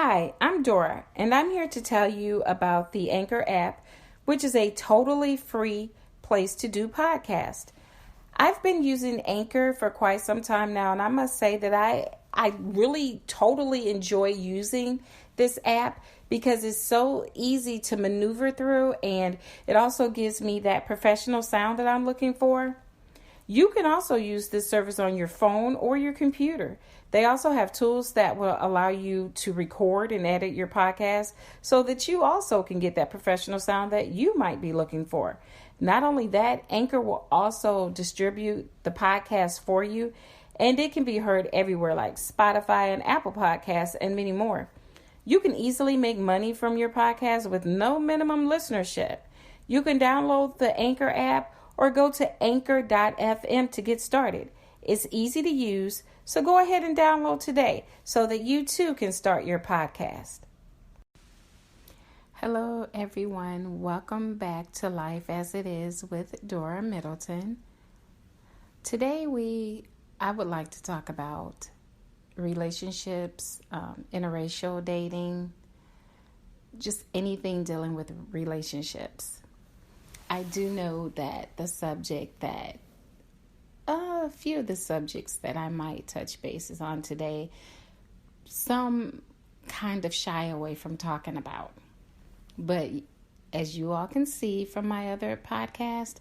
Hi, I'm Dora, and I'm here to tell you about the Anchor app, which is a totally free place to do podcasts. I've been using Anchor for quite some time now, and I must say that I really totally enjoy using this app because it's so easy to maneuver through, and it also gives me that professional sound that I'm looking for. You can also use this service on your phone or your computer. They also have tools that will allow you to record and edit your podcast so that you also can get that professional sound that you might be looking for. Not only that, Anchor will also distribute the podcast for you, and it can be heard everywhere like Spotify and Apple Podcasts and many more. You can easily make money from your podcast with no minimum listenership. You can download the Anchor app or go to anchor.fm to get started. It's easy to use, so go ahead and download today so that you too can start your podcast. Hello everyone, welcome back to Life as It Is with Dora Middleton. Today I would like to talk about relationships, interracial dating, just anything dealing with relationships. I do know that a few of the subjects that I might touch bases on today, some kind of shy away from talking about. But as you all can see from my other podcast,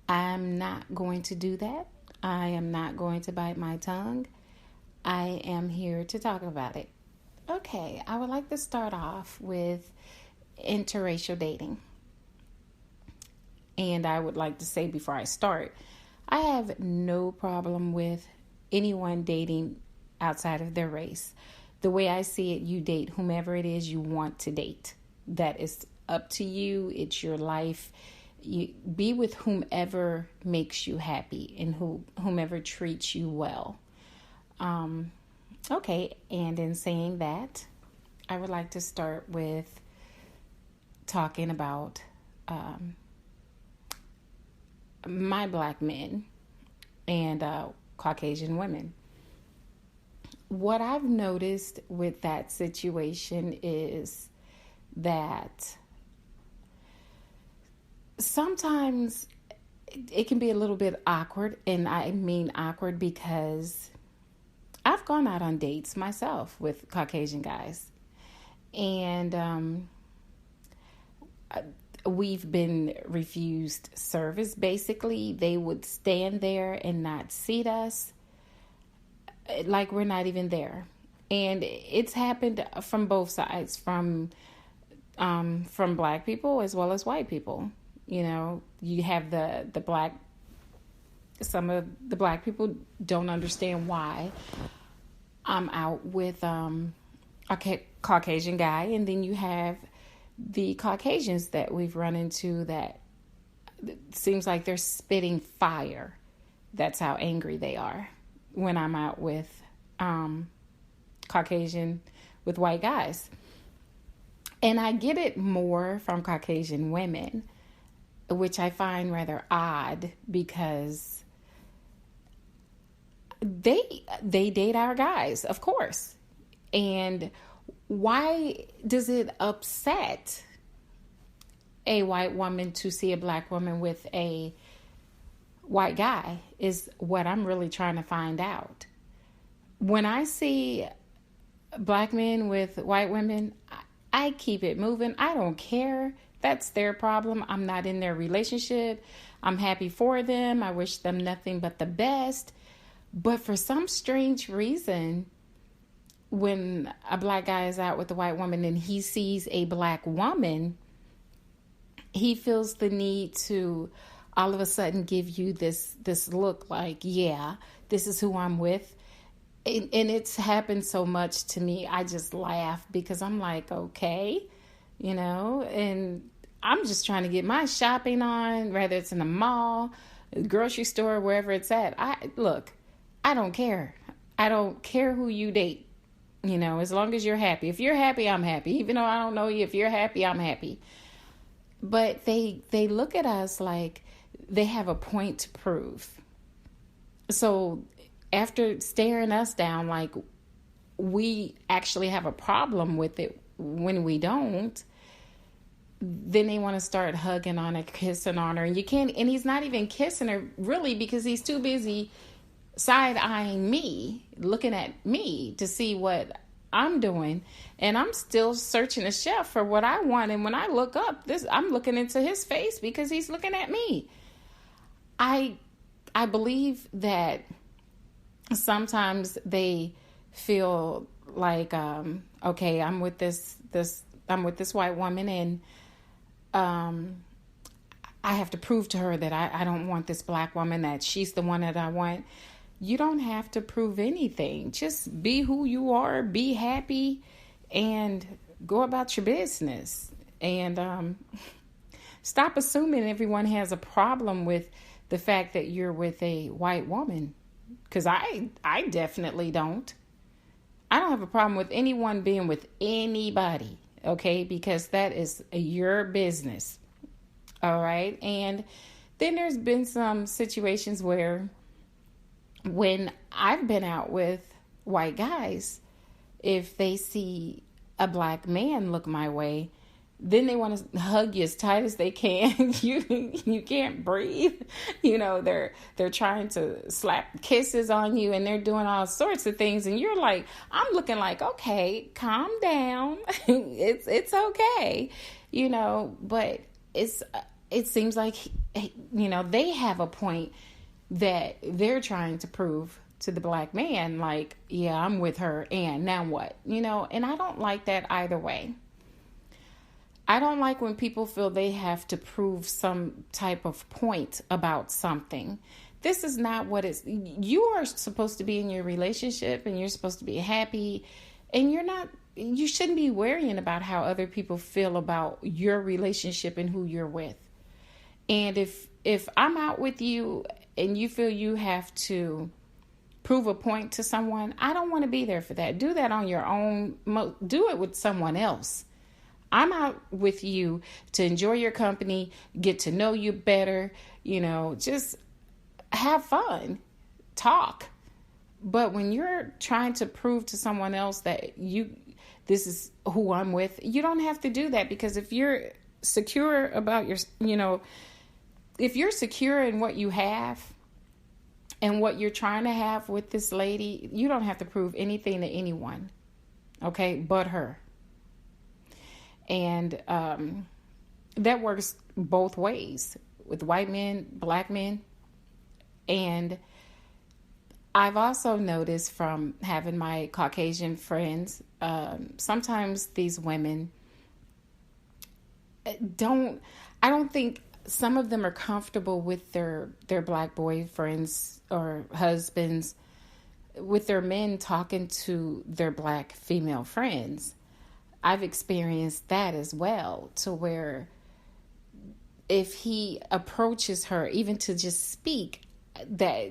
I'm not going to do that. I am not going to bite my tongue. I am here to talk about it. Okay, I would like to start off with interracial dating. And I would like to say before I start, I have no problem with anyone dating outside of their race. The way I see it, you date whomever it is you want to date. That is up to you. It's your life. You be with whomever makes you happy and whomever treats you well. Okay, and in saying that, I would like to start with talking about my black men and Caucasian women. What I've noticed with that situation is that sometimes it can be a little bit awkward, and I mean awkward because I've gone out on dates myself with Caucasian guys, and we've been refused service. Basically, they would stand there and not seat us like we're not even there. And it's happened from both sides, from black people as well as white people. You know, you have the black, some of the black people don't understand why I'm out with a Caucasian guy, and then you have the Caucasians that we've run into that seems like they're spitting fire. That's how angry they are when I'm out with Caucasian, with white guys. And I get it more from Caucasian women, which I find rather odd because they date our guys, of course. And why does it upset a white woman to see a black woman with a white guy is what I'm really trying to find out. When I see black men with white women, I keep it moving. I don't care. That's their problem. I'm not in their relationship. I'm happy for them. I wish them nothing but the best. But for some strange reason, when a black guy is out with a white woman and he sees a black woman, he feels the need to all of a sudden give you this look like, yeah, this is who I'm with. And it's happened so much to me. I just laugh because I'm like, okay, you know, and I'm just trying to get my shopping on, whether it's in the mall, grocery store, wherever it's at. I don't care. I don't care who you date. You know, as long as you're happy. If you're happy, I'm happy. Even though I don't know you, if you're happy, I'm happy. But they look at us like they have a point to prove. So after staring us down like we actually have a problem with it when we don't, then they want to start hugging on her, kissing on her. And you can't, and he's not even kissing her really because he's too busy side-eyeing me, looking at me to see what I'm doing. And I'm still searching the shelf for what I want. And when I look up, I'm looking into his face because he's looking at me. I believe that sometimes they feel like, okay, I'm with this white woman, and I have to prove to her that I don't want this black woman, that she's the one that I want. You don't have to prove anything. Just be who you are, be happy, and go about your business. And stop assuming everyone has a problem with the fact that you're with a white woman. Because I definitely don't. I don't have a problem with anyone being with anybody, okay? Because that is your business, all right? And then there's been some situations where when I've been out with white guys, if they see a black man look my way, then they want to hug you as tight as they can. You can't breathe. They're trying to slap kisses on you, and they're doing all sorts of things. And you're like, I'm looking like, okay, calm down. It's okay, But it seems like they have a point that they're trying to prove to the black man, like, yeah, I'm with her, and now what? And I don't like that either way. I don't like when people feel they have to prove some type of point about something. This is not what you are supposed to be in your relationship, and you're supposed to be happy, and you shouldn't be worrying about how other people feel about your relationship and who you're with. And if I'm out with you and you feel you have to prove a point to someone, I don't want to be there for that. Do that on your own. Do it with someone else. I'm out with you to enjoy your company, get to know you better, just have fun, talk. But when you're trying to prove to someone else that this is who I'm with, you don't have to do that, because if you're secure about if you're secure in what you have and what you're trying to have with this lady, you don't have to prove anything to anyone, okay, but her. And that works both ways, with white men, black men. And I've also noticed from having my Caucasian friends, sometimes these women I don't think some of them are comfortable with their black boyfriends or husbands, with their men talking to their black female friends. I've experienced that as well, to where if he approaches her, even to just speak, that,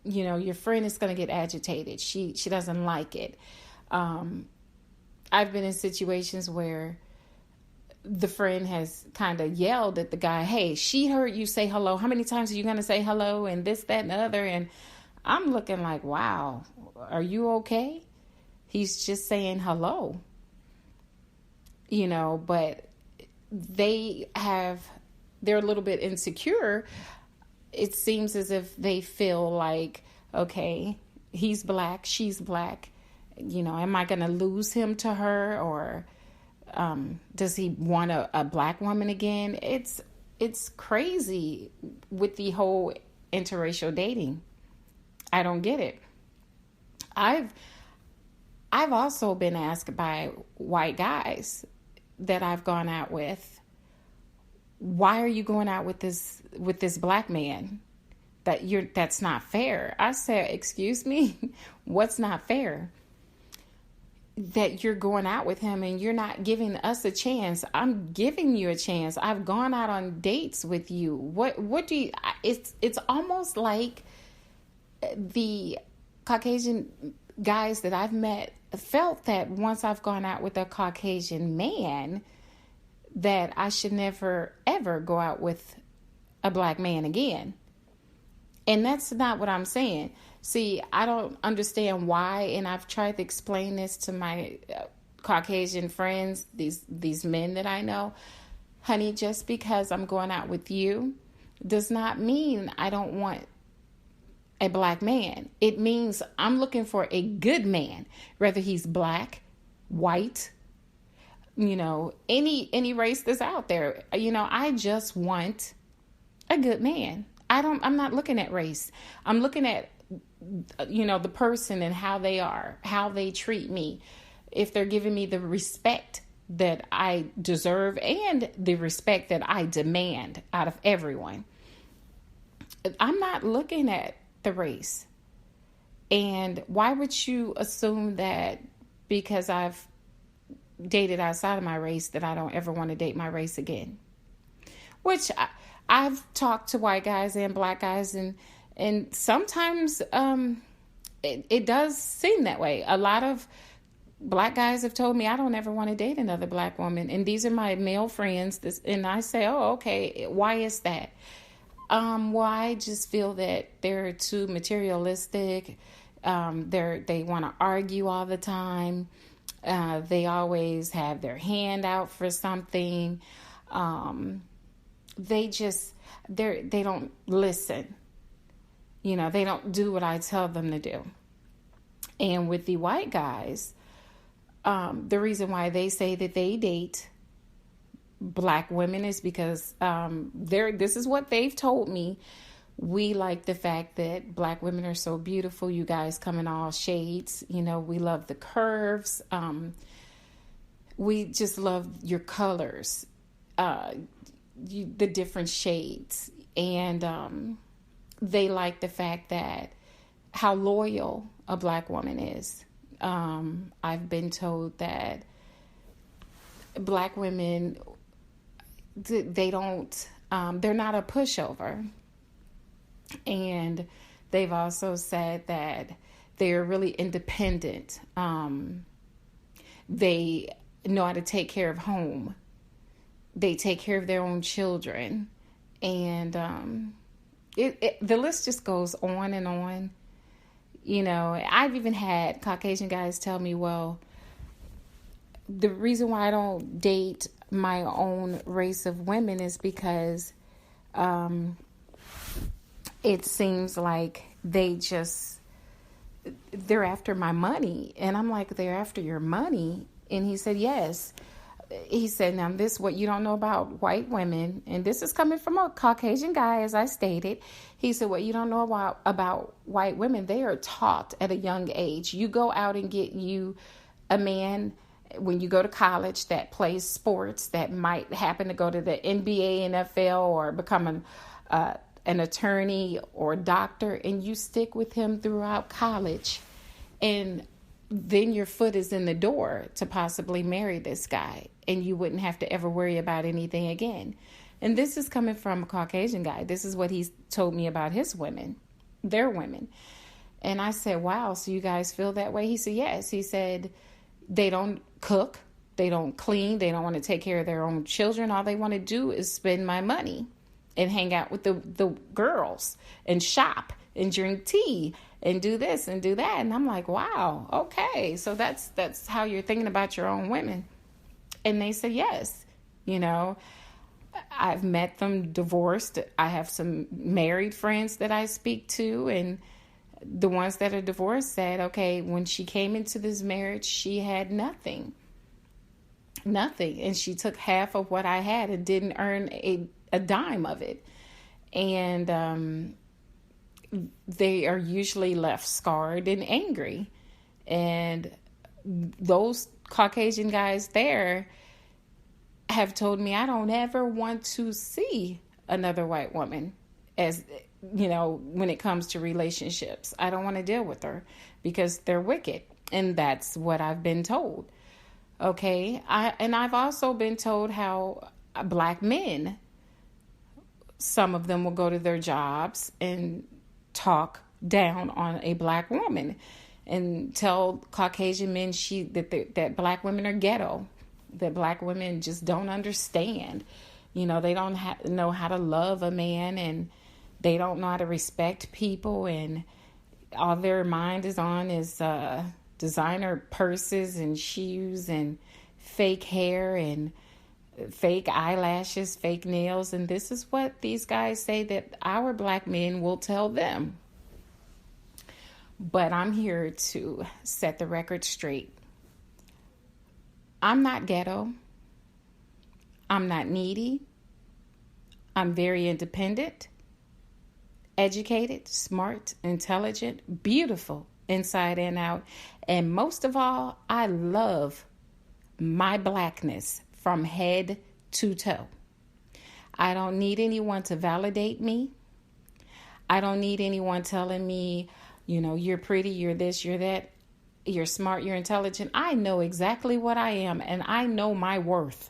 your friend is going to get agitated. She doesn't like it. I've been in situations where the friend has kind of yelled at the guy, hey, she heard you say hello. How many times are you going to say hello? And this, that, and the other. And I'm looking like, wow, are you okay? He's just saying hello. But they're a little bit insecure. It seems as if they feel like, okay, he's black, she's black. Am I going to lose him to her? Or does he want a black woman again? It's crazy with the whole interracial dating. I don't get it. I've also been asked by white guys that I've gone out with, why are you going out with this black man? That's not fair. I said, excuse me, what's not fair? That you're going out with him and you're not giving us a chance. I'm giving you a chance. I've gone out on dates with you. What do you, it's almost like the Caucasian guys that I've met felt that once I've gone out with a Caucasian man, that I should never, ever go out with a black man again. And that's not what I'm saying. See, I don't understand why, and I've tried to explain this to my Caucasian friends, these men that I know. Honey, just because I'm going out with you does not mean I don't want a black man. It means I'm looking for a good man, whether he's black, white, any race that's out there. I just want a good man. I'm not looking at race. I'm looking at the person and how they are, how they treat me, if they're giving me the respect that I deserve and the respect that I demand out of everyone. I'm not looking at the race. And why would you assume that because I've dated outside of my race that I don't ever want to date my race again? Which I've talked to white guys and black guys, and sometimes it does seem that way. A lot of black guys have told me I don't ever want to date another black woman, and these are my male friends. And I say, oh, okay, why is that? Well, I just feel that they're too materialistic. They want to argue all the time. They always have their hand out for something. They don't listen. They don't do what I tell them to do. And with the white guys, the reason why they say that they date black women is because this is what they've told me. We like the fact that black women are so beautiful. You guys come in all shades. We love the curves. We just love your colors, the different shades. And they like the fact that how loyal a black woman is. I've been told that black women, they don't, they're not a pushover. And they've also said that they're really independent. They know how to take care of home. They take care of their own children. And the list just goes on and on. I've even had Caucasian guys tell me, well, the reason why I don't date my own race of women is because it seems like they're after my money. And I'm like, they're after your money? And he said, yes. He said, now this, what you don't know about white women, and this is coming from a Caucasian guy, as I stated. He said, what you don't know about white women, they are taught at a young age. You go out and get you a man when you go to college that plays sports, that might happen to go to the NBA, NFL, or become an attorney or a doctor, and you stick with him throughout college, and then your foot is in the door to possibly marry this guy, and you wouldn't have to ever worry about anything again. And this is coming from a Caucasian guy. This is what he's told me about his women, their women. And I said, wow, so you guys feel that way? He said, yes. He said, they don't cook, they don't clean, they don't want to take care of their own children. All they want to do is spend my money and hang out with the girls and shop and drink tea and do this and do that. And I'm like, wow, okay. So that's how you're thinking about your own women. And they said, yes. I've met them divorced. I have some married friends that I speak to, and the ones that are divorced said, okay, when she came into this marriage, she had nothing. And she took half of what I had and didn't earn a dime of it. And they are usually left scarred and angry. And those Caucasian guys there have told me I don't ever want to see another white woman, as when it comes to relationships. I don't want to deal with her because they're wicked. And that's what I've been told. Okay. I've also been told how black men, some of them will go to their jobs and talk down on a black woman and tell Caucasian men that black women are ghetto, that black women just don't understand. They don't know how to love a man, and they don't know how to respect people. And all their mind is on is designer purses and shoes and fake hair and fake eyelashes, fake nails. And this is what these guys say that our black men will tell them. But I'm here to set the record straight. I'm not ghetto. I'm not needy. I'm very independent, educated, smart, intelligent, beautiful, inside and out. And most of all, I love my blackness from head to toe. I don't need anyone to validate me. I don't need anyone telling me, you're pretty, you're this, you're that, you're smart, you're intelligent. I know exactly what I am, and I know my worth.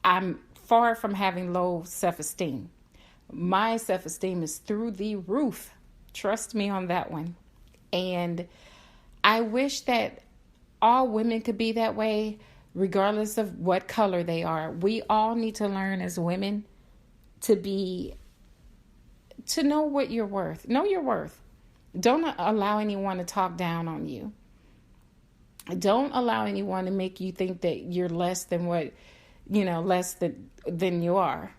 I'm far from having low self-esteem. My self-esteem is through the roof. Trust me on that one. And I wish that all women could be that way, regardless of what color they are. We all need to learn as women to know what you're worth. Know your worth. Don't allow anyone to talk down on you. Don't allow anyone to make you think that you're less than less than you are.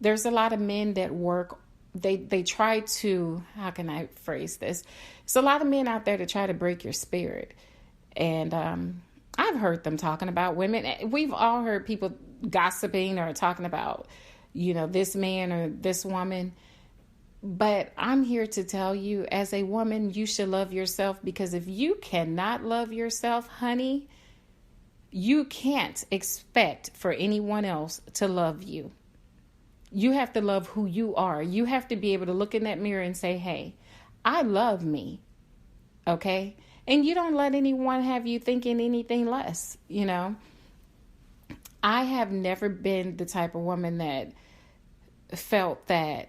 There's a lot of men that work. They try to, how can I phrase this? There's a lot of men out there that try to break your spirit. And I've heard them talking about women. We've all heard people gossiping or talking about, this man or this woman. But I'm here to tell you, as a woman, you should love yourself, because if you cannot love yourself, honey, you can't expect for anyone else to love you. You have to love who you are. You have to be able to look in that mirror and say, hey, I love me. Okay? And you don't let anyone have you thinking anything less, I have never been the type of woman that felt that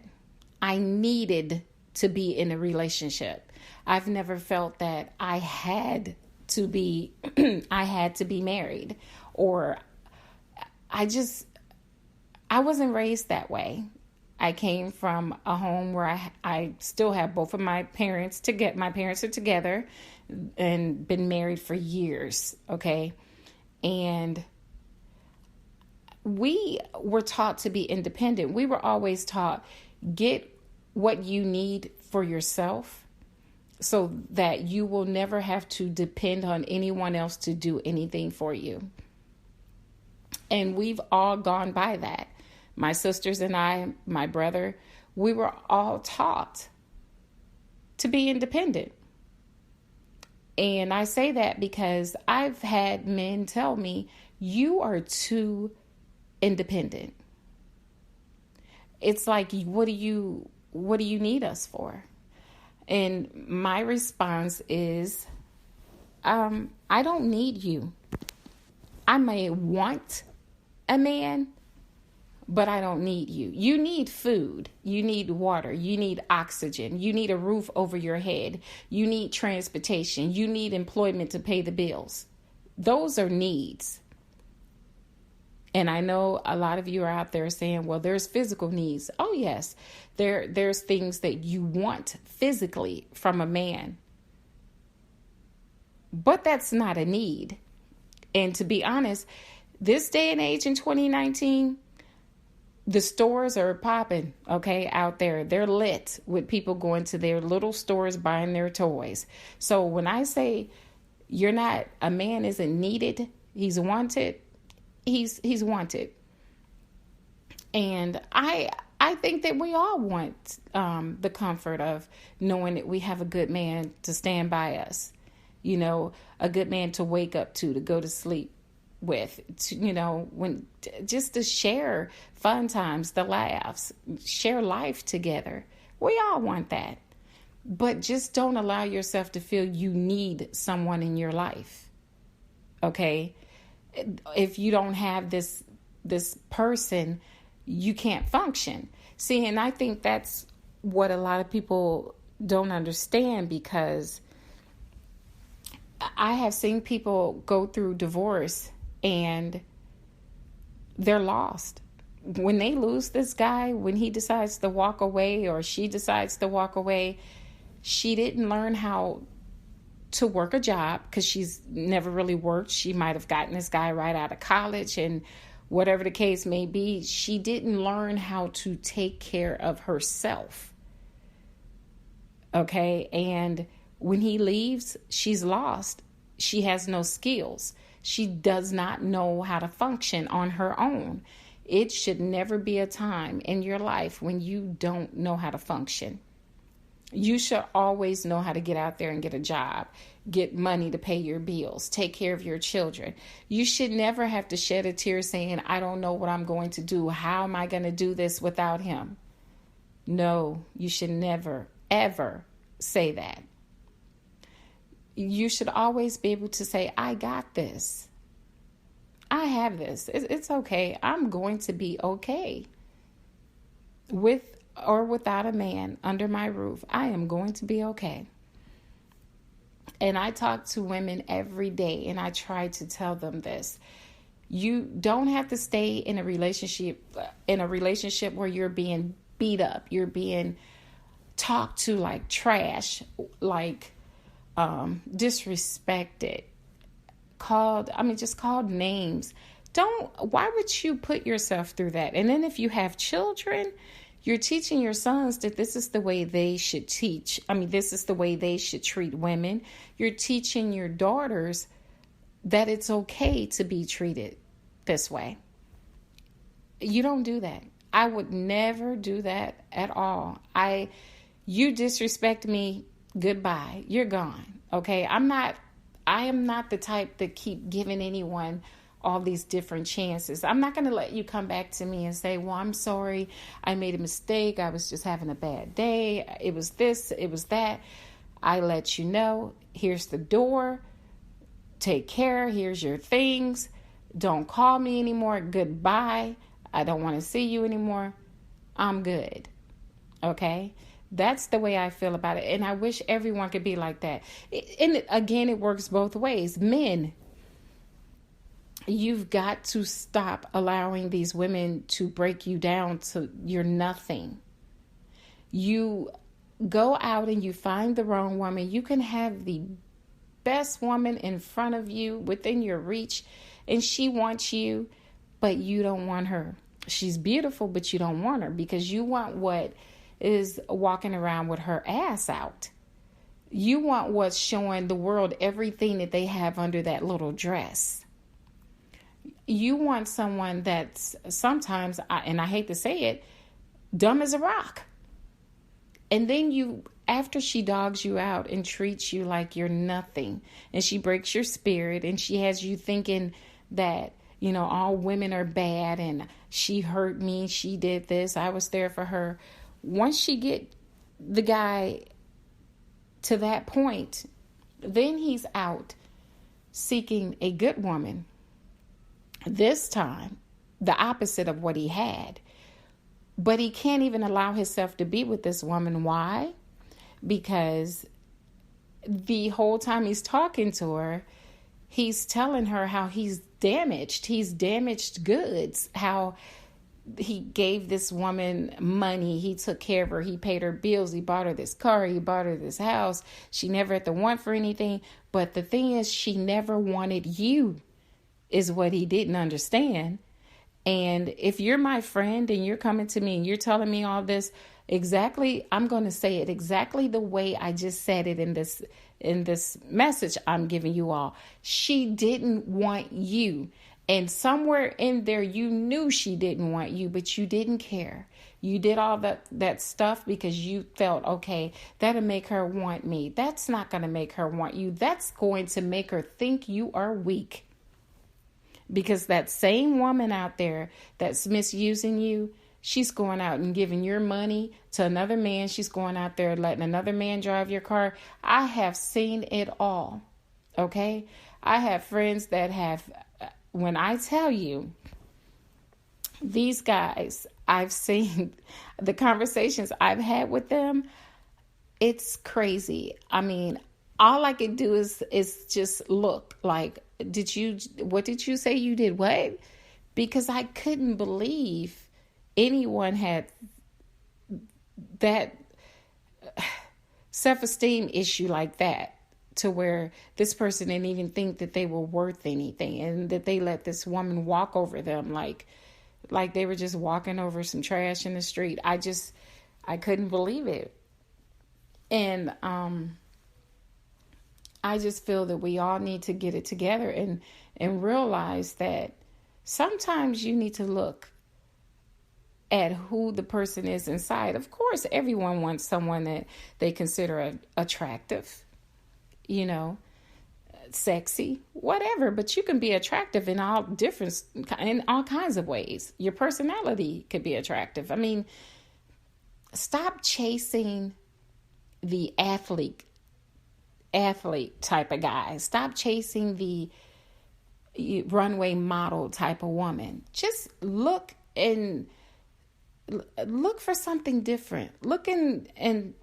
I needed to be in a relationship. I've never felt that I had to be married, or I wasn't raised that way. I came from a home where I still have both of my parents my parents are together and been married for years. Okay. And we were taught to be independent. We were always taught, get what you need for yourself so that you will never have to depend on anyone else to do anything for you. And we've all gone by that. My sisters and I, my brother, we were all taught to be independent. And I say that because I've had men tell me, you are too independent. It's like, what do you need us for? And my response is, I don't need you. I may want a man, but I don't need you. You need food. You need water. You need oxygen. You need a roof over your head. You need transportation. You need employment to pay the bills. Those are needs. And I know a lot of you are out there saying, well, there's physical needs. Oh, yes. There's things that you want physically from a man. But that's not a need. And to be honest, this day and age in 2019, the stores are popping, okay, out there. They're lit with people going to their little stores buying their toys. So when I say a man isn't needed, he's wanted, he's wanted. And I think that we all want the comfort of knowing that we have a good man to stand by us, a good man to wake up to go to sleep with, just to share fun times, the laughs, share life together. We all want that. But just don't allow yourself to feel you need someone in your life. Okay? If you don't have this person, you can't function. See, and I think that's what a lot of people don't understand, because I have seen people go through divorce and they're lost. When they lose this guy, when he decides to walk away or she decides to walk away, She didn't learn how to work a job because she's never really worked. She might have gotten this guy right out of college, and whatever the case may be, she didn't learn how to take care of herself. Okay? And when he leaves, she's lost. She has no skills. She does not know how to function on her own. It should never be a time in your life when you don't know how to function. You should always know how to get out there and get a job, get money to pay your bills, take care of your children. You should never have to shed a tear saying, I don't know what I'm going to do. How am I going to do this without him? No, you should never, ever say that. You should always be able to say, I got this. I have this. It's okay. I'm going to be okay. With or without a man under my roof, I am going to be okay. And I talk to women every day, and I try to tell them this. You don't have to stay in a relationship where you're being beat up, you're being talked to like trash, like disrespected, just called names. Why would you put yourself through that? And then if you have children, you're teaching your sons that this is the way they should this is the way they should treat women. You're teaching your daughters that it's okay to be treated this way. You don't do that. I would never do that at all. You disrespect me, goodbye. You're gone. Okay? I am not the type that keep giving anyone all these different chances. I'm not going to let you come back to me and say, well, I'm sorry, I made a mistake. I was just having a bad day. It was this, it was that. I let you know, here's the door. Take care. Here's your things. Don't call me anymore. Goodbye. I don't want to see you anymore. I'm good. Okay? That's the way I feel about it. And I wish everyone could be like that. And again, it works both ways. Men, you've got to stop allowing these women to break you down to you're nothing. You go out and you find the wrong woman. You can have the best woman in front of you, within your reach, and she wants you, but you don't want her. She's beautiful, but you don't want her because you want what is walking around with her ass out. You want what's showing the world everything that they have under that little dress. You want someone that's sometimes, and I hate to say it, dumb as a rock. And then after she dogs you out and treats you like you're nothing, and she breaks your spirit, and she has you thinking that, all women are bad, and she hurt me, she did this, I was there for her. Once she get the guy to that point, then he's out seeking a good woman. This time, the opposite of what he had. But he can't even allow himself to be with this woman. Why? Because the whole time he's talking to her, he's telling her how he's damaged. He's damaged goods. How he gave this woman money. He took care of her. He paid her bills. He bought her this car. He bought her this house. She never had to want for anything. But the thing is, she never wanted you, is what he didn't understand. And if you're my friend and you're coming to me and you're telling me all this exactly, I'm going to say it exactly the way I just said it in this message I'm giving you all. She didn't want you. And somewhere in there, you knew she didn't want you, but you didn't care. You did all that stuff because you felt, okay, that'll make her want me. That's not going to make her want you. That's going to make her think you are weak. Because that same woman out there that's misusing you, she's going out and giving your money to another man. She's going out there letting another man drive your car. I have seen it all. Okay? I have friends that have, when I tell you, these guys, I've seen the conversations I've had with them. It's crazy. I mean, all I could do is just look like, what did you say you did? What? Because I couldn't believe anyone had that self-esteem issue like that, to where this person didn't even think that they were worth anything, and that they let this woman walk over them like they were just walking over some trash in the street. I couldn't believe it. And I just feel that we all need to get it together and realize that sometimes you need to look at who the person is inside. Of course, everyone wants someone that they consider attractive, sexy, whatever. But you can be attractive in all kinds of ways. Your personality could be attractive. I mean, stop chasing the athlete type of guy. Stop chasing the runway model type of woman. Just look for something different. Look and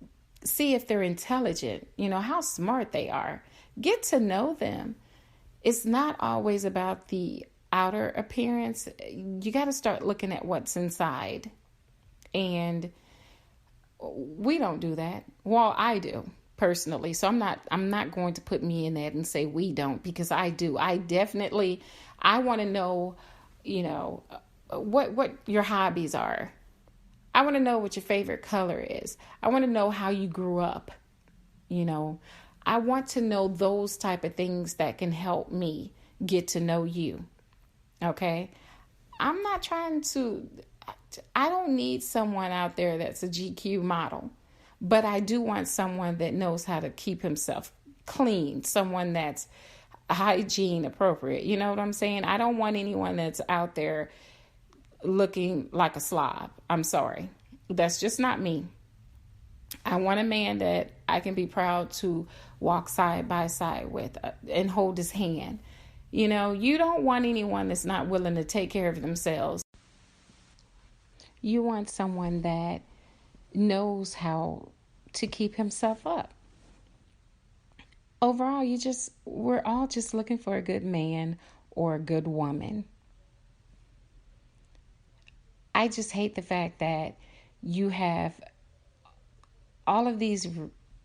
see if they're intelligent, how smart they are. Get to know them. It's not always about the outer appearance. You got to start looking at what's inside. And we don't do that. Well, I do personally. So I'm not going to put me in that and say we don't, because I do. I want to know, what your hobbies are. I want to know what your favorite color is. I want to know how you grew up. I want to know those type of things that can help me get to know you. Okay? I'm not trying to, I don't need someone out there that's a GQ model, but I do want someone that knows how to keep himself clean, someone that's hygiene appropriate. You know what I'm saying? I don't want anyone that's out there looking like a slob. I'm sorry. That's just not me. I want a man that I can be proud to walk side by side with and hold his hand. You don't want anyone that's not willing to take care of themselves. You want someone that knows how to keep himself up. Overall, we're all just looking for a good man or a good woman. I just hate the fact that you have all of these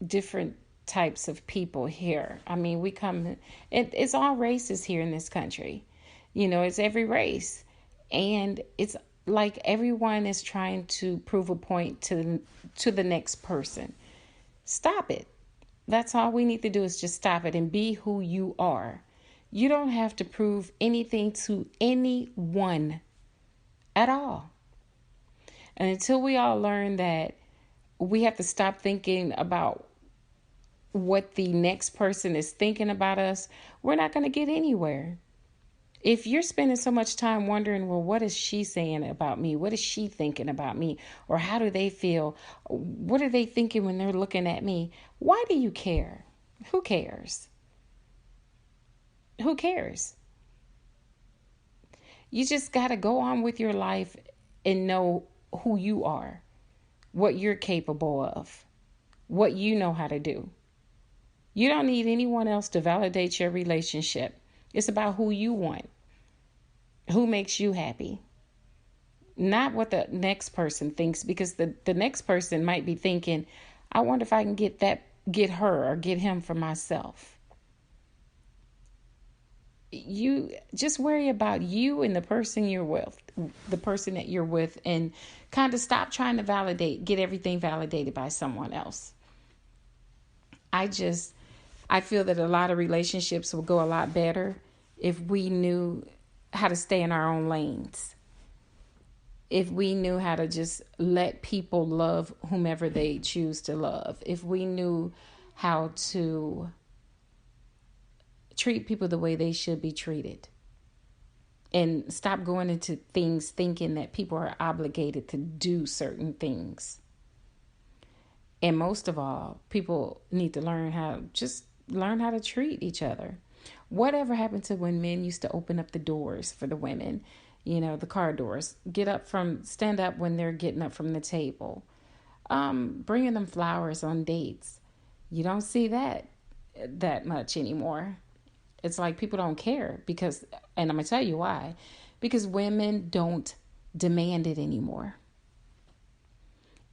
different types of people here. I mean, it's all races here in this country. It's every race. And it's like everyone is trying to prove a point to the next person. Stop it. That's all we need to do, is just stop it and be who you are. You don't have to prove anything to anyone at all. And until we all learn that we have to stop thinking about what the next person is thinking about us, we're not going to get anywhere. If you're spending so much time wondering, well, what is she saying about me? What is she thinking about me? Or how do they feel? What are they thinking when they're looking at me? Why do you care? Who cares? Who cares? You just got to go on with your life and know who you are, what you're capable of, what you know how to do. You don't need anyone else to validate your relationship. It's about who you want, who makes you happy, not what the next person thinks, because the next person might be thinking, I wonder if I can get her or get him for myself. You just worry about you and the person you're with, the person that you're with, and kind of stop trying to get everything validated by someone else. I feel that a lot of relationships will go a lot better if we knew how to stay in our own lanes. If we knew how to just let people love whomever they choose to love. If we knew how to treat people the way they should be treated. And stop going into things thinking that people are obligated to do certain things. And most of all, people need to learn how to treat each other. Whatever happened to when men used to open up the doors for the women, the car doors, stand up when they're getting up from the table, bringing them flowers on dates. You don't see that much anymore. It's like people don't care and I'm going to tell you why, because women don't demand it anymore.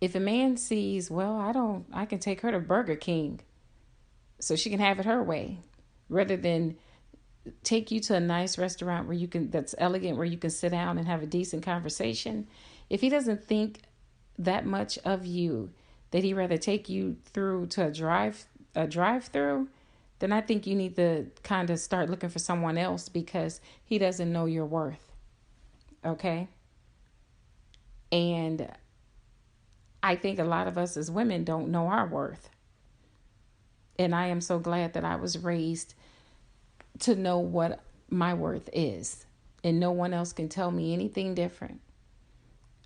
If a man sees, well, I can take her to Burger King so she can have it her way, rather than take you to a nice restaurant where you can, that's elegant, where you can sit down and have a decent conversation. If he doesn't think that much of you, that he rather take you through to a drive through, then I think you need to kind of start looking for someone else, because he doesn't know your worth. Okay? And I think a lot of us as women don't know our worth. And I am so glad that I was raised to know what my worth is. And no one else can tell me anything different.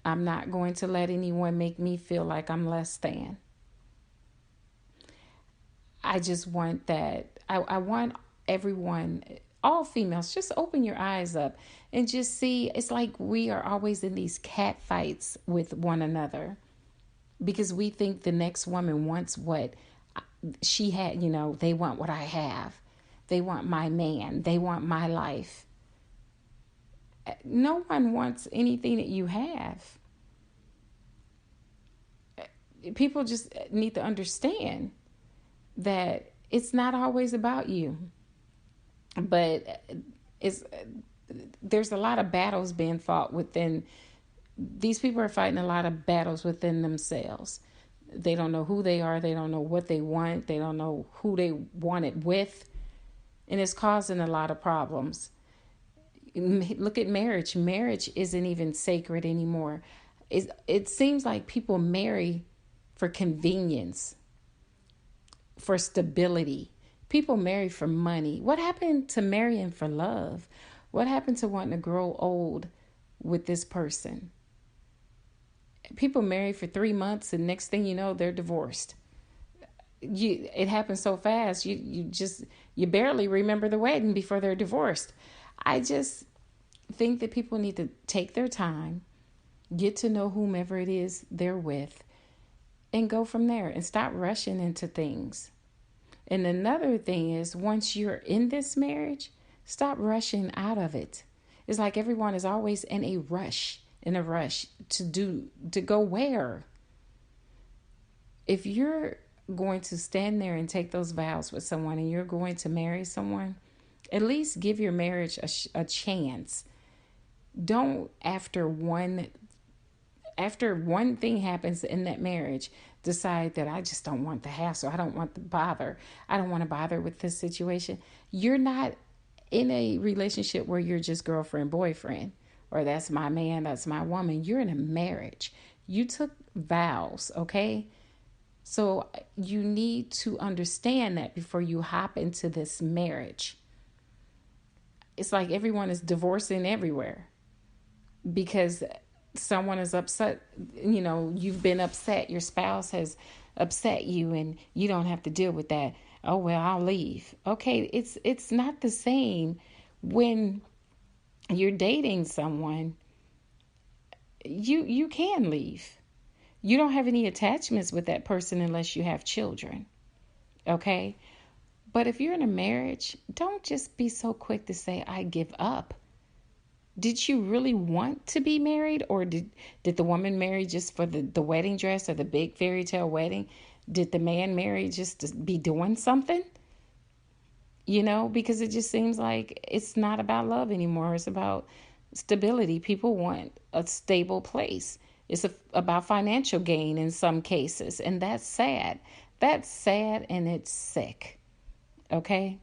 I'm not going to let anyone make me feel like I'm less than. I just want that. I want everyone, all females, just open your eyes up and just see. It's like we are always in these cat fights with one another, because we think the next woman wants what she had. They want what I have. They want my man. They want my life. No one wants anything that you have. People just need to understand that it's not always about you. But there's a lot of battles being fought within. These people are fighting a lot of battles within themselves. They don't know who they are. They don't know what they want. They don't know who they want it with. And it's causing a lot of problems. Look at marriage. Marriage isn't even sacred anymore. It seems like people marry for convenience, for stability. People marry for money. What happened to marrying for love? What happened to wanting to grow old with this person? People marry for 3 months, and next thing you know, they're divorced. It happens so fast. You barely remember the wedding before they're divorced. I just think that people need to take their time, get to know whomever it is they're with, and go from there, and stop rushing into things. And another thing is, once you're in this marriage, stop rushing out of it. It's like everyone is always in a rush to go where? If you're going to stand there and take those vows with someone, and you're going to marry someone, at least give your marriage a chance. Don't after one thing happens in that marriage, decide that I just don't want the hassle. I don't want the bother. I don't want to bother with this situation. You're not in a relationship where you're just girlfriend, boyfriend, or that's my man, that's my woman. You're in a marriage. You took vows, okay? So you need to understand that before you hop into this marriage. It's like everyone is divorcing everywhere because someone is upset. You've been upset. Your spouse has upset you, and you don't have to deal with that. Oh, well, I'll leave. Okay, it's not the same when you're dating someone. You can leave. You don't have any attachments with that person unless you have children. Okay? But if you're in a marriage, don't just be so quick to say, I give up. Did you really want to be married? Or did the woman marry just for the wedding dress or the big fairy tale wedding? Did the man marry just to be doing something? Because it just seems like it's not about love anymore. It's about stability. People want a stable place. It's about financial gain in some cases. And that's sad. That's sad, and it's sick. Okay?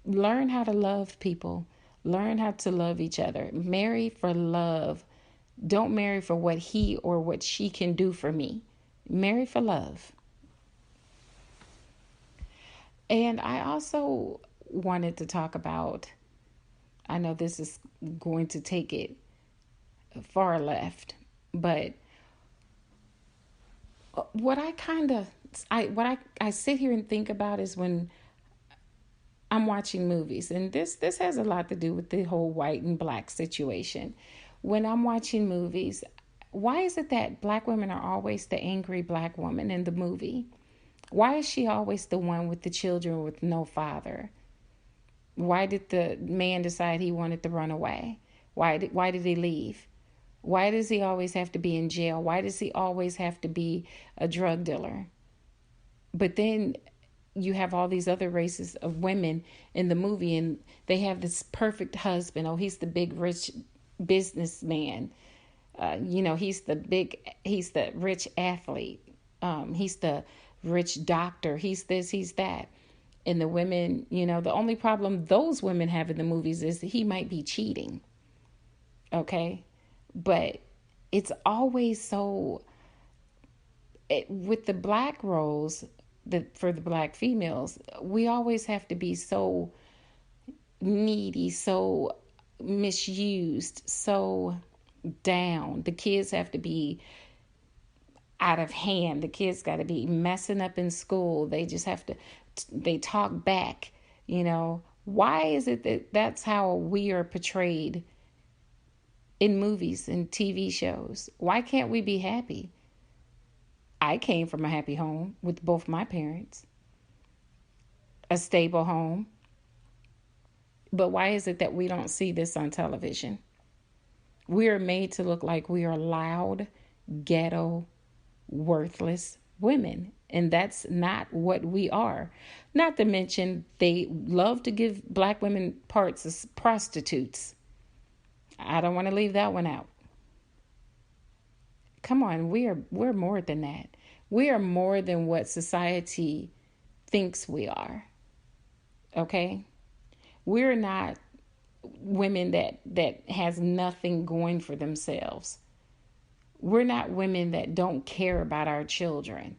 Learn how to love people. Learn how to love each other. Marry for love. Don't marry for what he or what she can do for me. Marry for love. And I also wanted to talk about, I know this is going to take it far left, but what I sit here and think about is when I'm watching movies, and this has a lot to do with the whole white and black situation. When I'm watching movies, why is it that black women are always the angry black woman in the movie? Why is she always the one with the children with no father? Why did the man decide he wanted to run away? Why did he leave? Why does he always have to be in jail? Why does he always have to be a drug dealer? But then you have all these other races of women in the movie, and they have this perfect husband. Oh, he's the big rich businessman. He's the rich athlete. He's the rich doctor. He's this, he's that. And the women, the only problem those women have in the movies is that he might be cheating. Okay. But it's always so, with the black roles, for the black females, we always have to be so needy, so misused, so down. The kids have to be out of hand. The kids got to be messing up in school. They just have to, they talk back. Why is it that that's how we are portrayed in movies and TV shows? Why can't we be happy? I came from a happy home with both my parents, a stable home. But why is it that we don't see this on television? We are made to look like we are loud, ghetto, worthless women. And that's not what we are. Not to mention, they love to give black women parts as prostitutes. I don't want to leave that one out. Come on, we're more than that. We are more than what society thinks we are. Okay? We're not women that has nothing going for themselves. We're not women that don't care about our children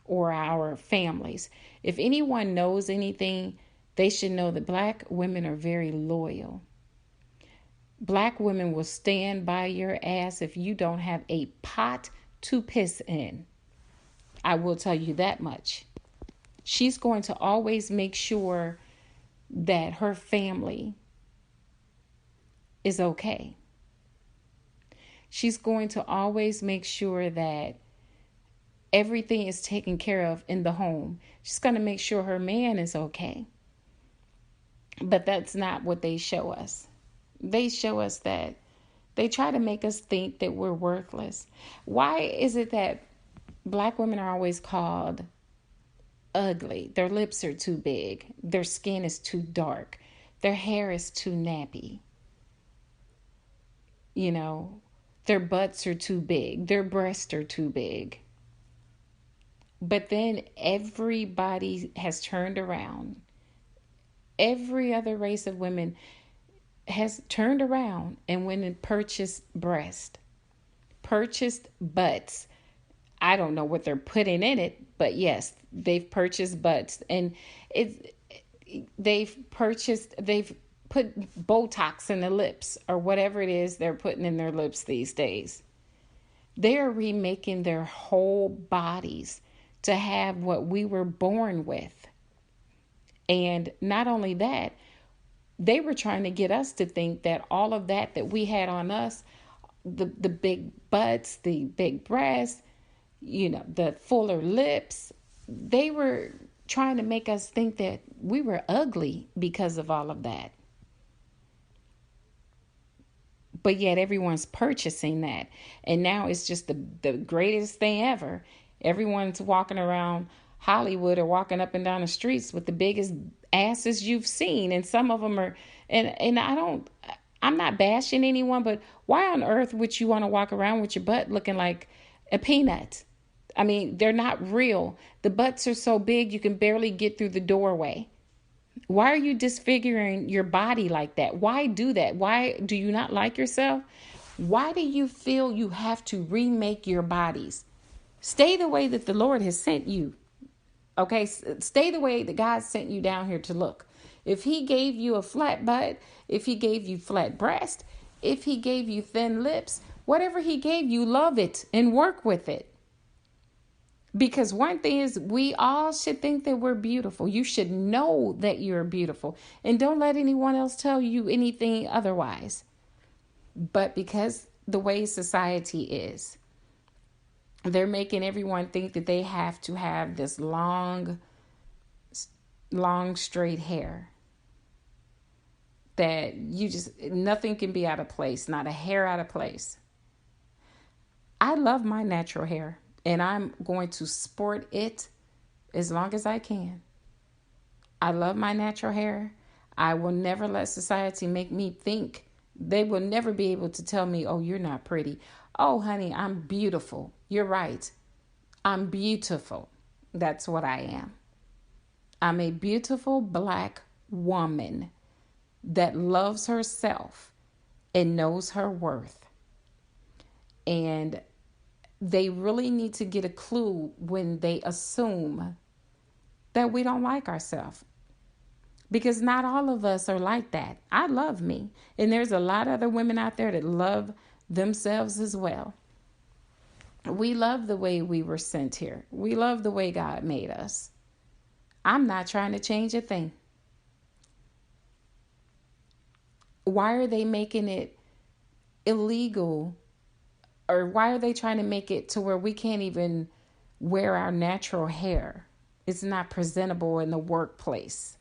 or our families. If anyone knows anything, they should know that black women are very loyal. Black women will stand by your ass if you don't have a pot to piss in. I will tell you that much. She's going to always make sure that her family is okay. She's going to always make sure that everything is taken care of in the home. She's going to make sure her man is okay. But that's not what they show us. They show us that they try to make us think that we're worthless. Why is it that black women are always called ugly? Their lips are too big. Their skin is too dark. Their hair is too nappy. Their butts are too big. Their breasts are too big. But then everybody has turned around. Every other race of women has turned around and went and purchased breasts, purchased butts. I don't know what they're putting in it, but yes, they've purchased butts, and they've put Botox in the lips or whatever it is they're putting in their lips these days. They're remaking their whole bodies to have what we were born with. And not only that, they were trying to get us to think that all of that we had on us, the big butts, the big breasts, the fuller lips, they were trying to make us think that we were ugly because of all of that. But yet everyone's purchasing that. And now it's just the greatest thing ever. Everyone's walking around Hollywood or walking up and down the streets with the biggest asses you've seen. And some of them are, and I'm not bashing anyone, but why on earth would you want to walk around with your butt looking like a peanut? I mean, they're not real. The butts are so big you can barely get through the doorway. Why are you disfiguring your body like that? Why do that? Why do you not like yourself? Why do you feel you have to remake your bodies? Stay the way that the Lord has sent you. Okay, stay the way that God sent you down here to look. If he gave you a flat butt, if he gave you flat breast, if he gave you thin lips, whatever he gave you, love it and work with it. Because one thing is, we all should think that we're beautiful. You should know that you're beautiful. And don't let anyone else tell you anything otherwise. But because the way society is, they're making everyone think that they have to have this long, straight hair. That nothing can be out of place, not a hair out of place. I love my natural hair, and I'm going to sport it as long as I can. I love my natural hair. I will never let society make me think. They will never be able to tell me, oh, you're not pretty. Oh, honey, I'm beautiful. You're right. I'm beautiful. That's what I am. I'm a beautiful black woman that loves herself and knows her worth. And they really need to get a clue when they assume that we don't like ourselves. Because not all of us are like that. I love me. And there's a lot of other women out there that love themselves as well. We love the way we were sent here. We love the way God made us. I'm not trying to change a thing. Why are they making it illegal? Or why are they trying to make it to where we can't even wear our natural hair? It's not presentable in the workplace.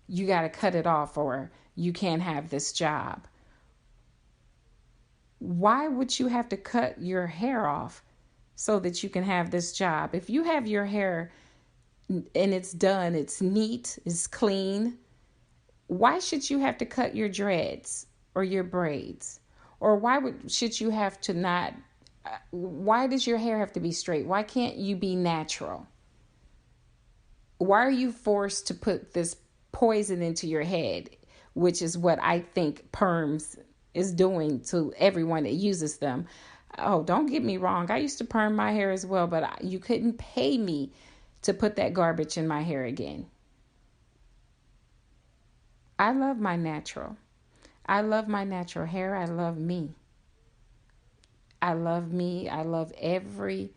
You got to cut it off or you can't have this job. Why would you have to cut your hair off so that you can have this job? If you have your hair and it's done, it's neat, it's clean, why should you have to cut your dreads or your braids? Or should you have to not, why does your hair have to be straight? Why can't you be natural? Why are you forced to put this poison into your head, which is what I think perms is doing to everyone that uses them? Oh, don't get me wrong. I used to perm my hair as well, but you couldn't pay me to put that garbage in my hair again. I love my natural. I love my natural hair. I love me. I love me. I love every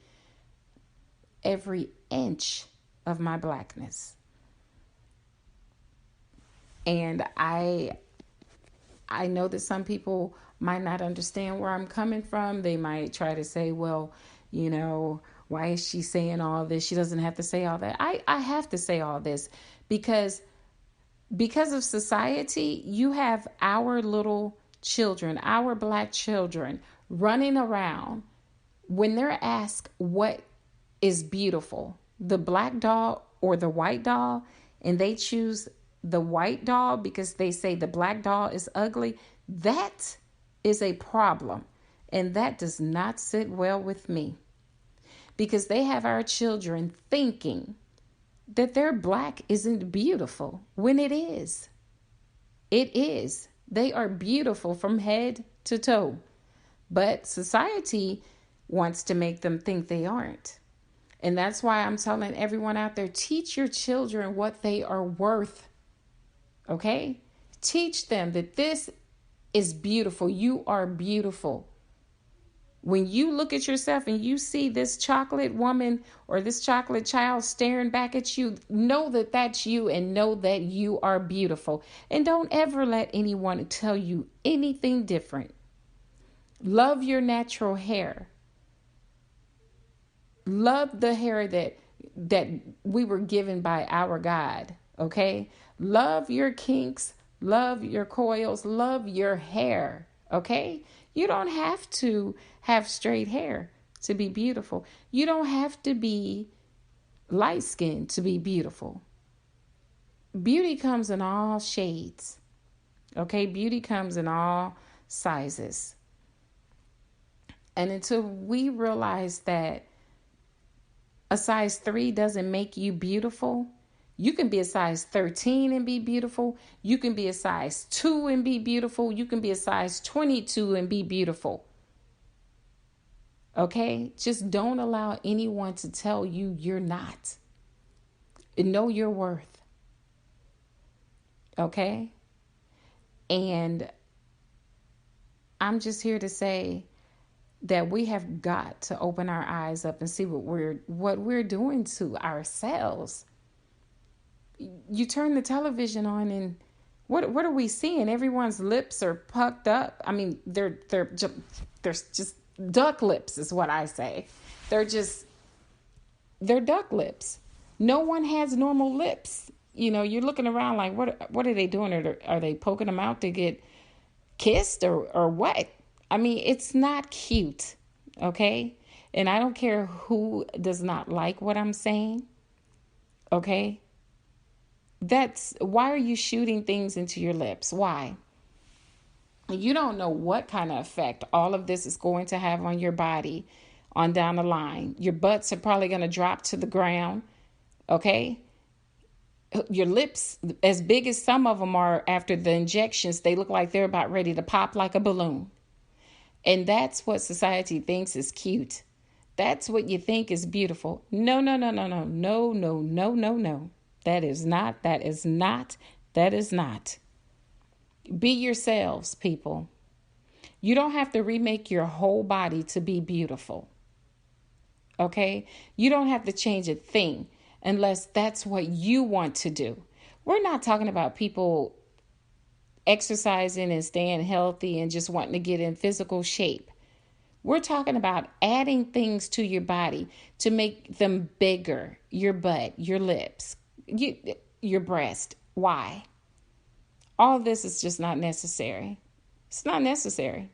inch of my blackness. And I know that some people might not understand where I'm coming from. They might try to say, well, why is she saying all this? She doesn't have to say all that. I have to say all this because of society. You have our little children, our black children running around when they're asked what is beautiful, the black doll or the white doll, and they choose the white doll because they say the black doll is ugly. That is a problem. And that does not sit well with me because they have our children thinking that their black isn't beautiful when it is. It is. They are beautiful from head to toe. But society wants to make them think they aren't. And that's why I'm telling everyone out there, teach your children what they are worth. Okay? Teach them that this is beautiful. You are beautiful. When you look at yourself and you see this chocolate woman or this chocolate child staring back at you, know that that's you and know that you are beautiful. And don't ever let anyone tell you anything different. Love your natural hair. Love the hair that we were given by our God, okay? Love your kinks, love your coils, love your hair, okay? You don't have to have straight hair to be beautiful. You don't have to be light-skinned to be beautiful. Beauty comes in all shades, okay? Beauty comes in all sizes. And until we realize that a size 3 doesn't make you beautiful, you can be a size 13 and be beautiful. You can be a size 2 and be beautiful. You can be a size 22 and be beautiful. Okay? Just don't allow anyone to tell you you're not. Know your worth. Okay? And I'm just here to say that we have got to open our eyes up and see what we're doing to ourselves. You turn the television on and what are we seeing? Everyone's lips are pucked up. I mean, they're just duck lips is what I say. They're duck lips. No one has normal lips. You're looking around like, what are they doing? Are they poking them out to get kissed or what? I mean, it's not cute, Okay? And I don't care who does not like what I'm saying. Okay? That's why are you shooting things into your lips? Why? You don't know what kind of effect all of this is going to have on your body on down the line. Your butts are probably going to drop to the ground. Okay? Your lips, as big as some of them are after the injections, they look like they're about ready to pop like a balloon. And that's what society thinks is cute. That's what you think is beautiful. No, no, no, no, no, no, no, no, no, no. That is not, that is not, that is not. Be yourselves, people. You don't have to remake your whole body to be beautiful. Okay? You don't have to change a thing unless that's what you want to do. We're not talking about people exercising and staying healthy and just wanting to get in physical shape. We're talking about adding things to your body to make them bigger. Your butt, your lips, your breast. Why? All of this is just not necessary. It's not necessary.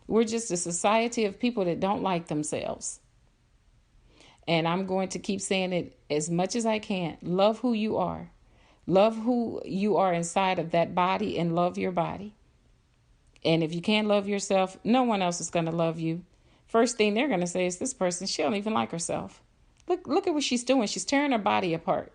We're just a society of people that don't like themselves. And I'm going to keep saying it as much as I can. Love who you are. Love who you are inside of that body and love your body. And if you can't love yourself, no one else is going to love you. First thing they're going to say is, this person, she don't even like herself. Look at what she's doing. She's tearing her body apart.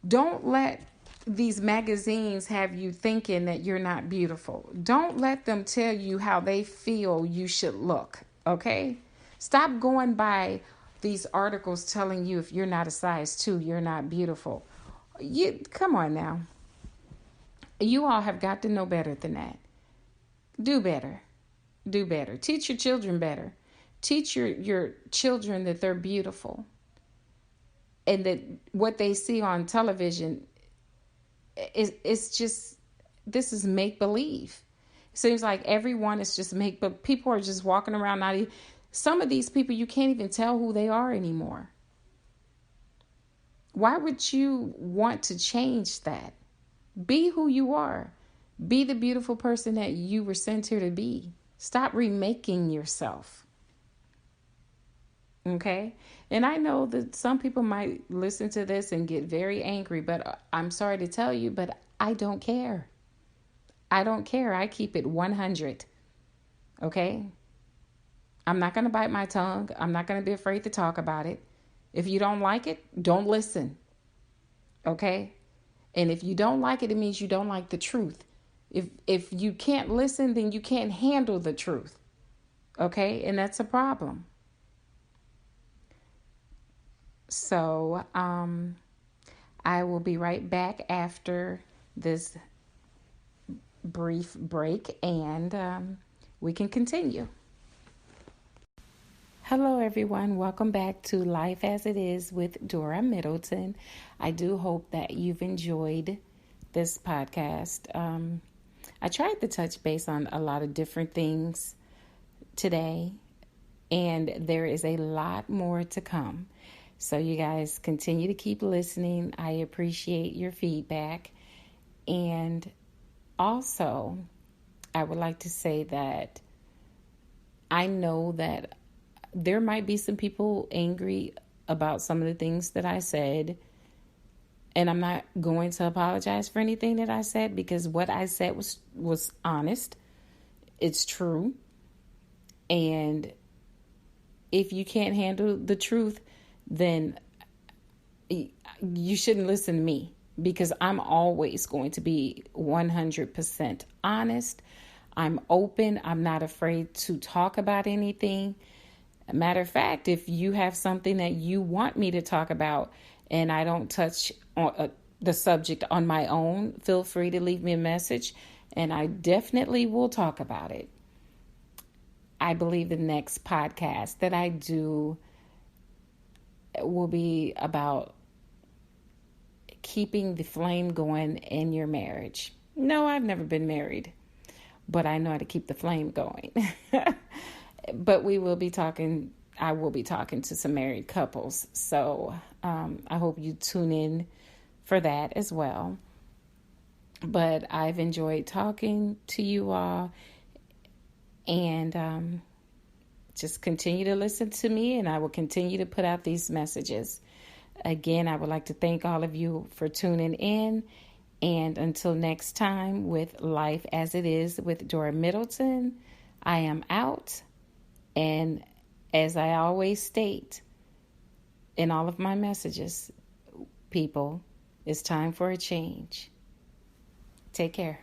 Don't let these magazines have you thinking that you're not beautiful. Don't let them tell you how they feel you should look. Okay? Stop going by these articles telling you if you're not a size 2, you're not beautiful. Come on now. You all have got to know better than that. Do better. Do better. Teach your children better. Teach your children that they're beautiful. And that what they see on television is just, this is make-believe. It seems like everyone is just but people are just walking around not even. Some of these people, you can't even tell who they are anymore. Why would you want to change that? Be who you are. Be the beautiful person that you were sent here to be. Stop remaking yourself. Okay? And I know that some people might listen to this and get very angry, but I'm sorry to tell you, but I don't care. I don't care. I keep it 100. Okay? I'm not going to bite my tongue. I'm not going to be afraid to talk about it. If you don't like it, don't listen. Okay? And if you don't like it, it means you don't like the truth. If you can't listen, then you can't handle the truth. Okay? And that's a problem. So, I will be right back after this brief break, and we can continue. Hello, everyone. Welcome back to Life as It Is with Dora Middleton. I do hope that you've enjoyed this podcast. I tried to touch base on a lot of different things today, and there is a lot more to come. So you guys continue to keep listening. I appreciate your feedback. And also, I would like to say that I know that there might be some people angry about some of the things that I said. And I'm not going to apologize for anything that I said, because what I said was honest. It's true. And if you can't handle the truth, then you shouldn't listen to me, because I'm always going to be 100% honest. I'm open. I'm not afraid to talk about anything. Matter of fact, if you have something that you want me to talk about and I don't touch on the subject on my own, feel free to leave me a message and I definitely will talk about it. I believe the next podcast that I do will be about keeping the flame going in your marriage. No, I've never been married, but I know how to keep the flame going. But I will be talking to some married couples. So I hope you tune in for that as well. But I've enjoyed talking to you all. And just continue to listen to me, and I will continue to put out these messages. Again, I would like to thank all of you for tuning in. And until next time, with Life as It Is with Dora Middleton, I am out. And as I always state in all of my messages, people, it's time for a change. Take care.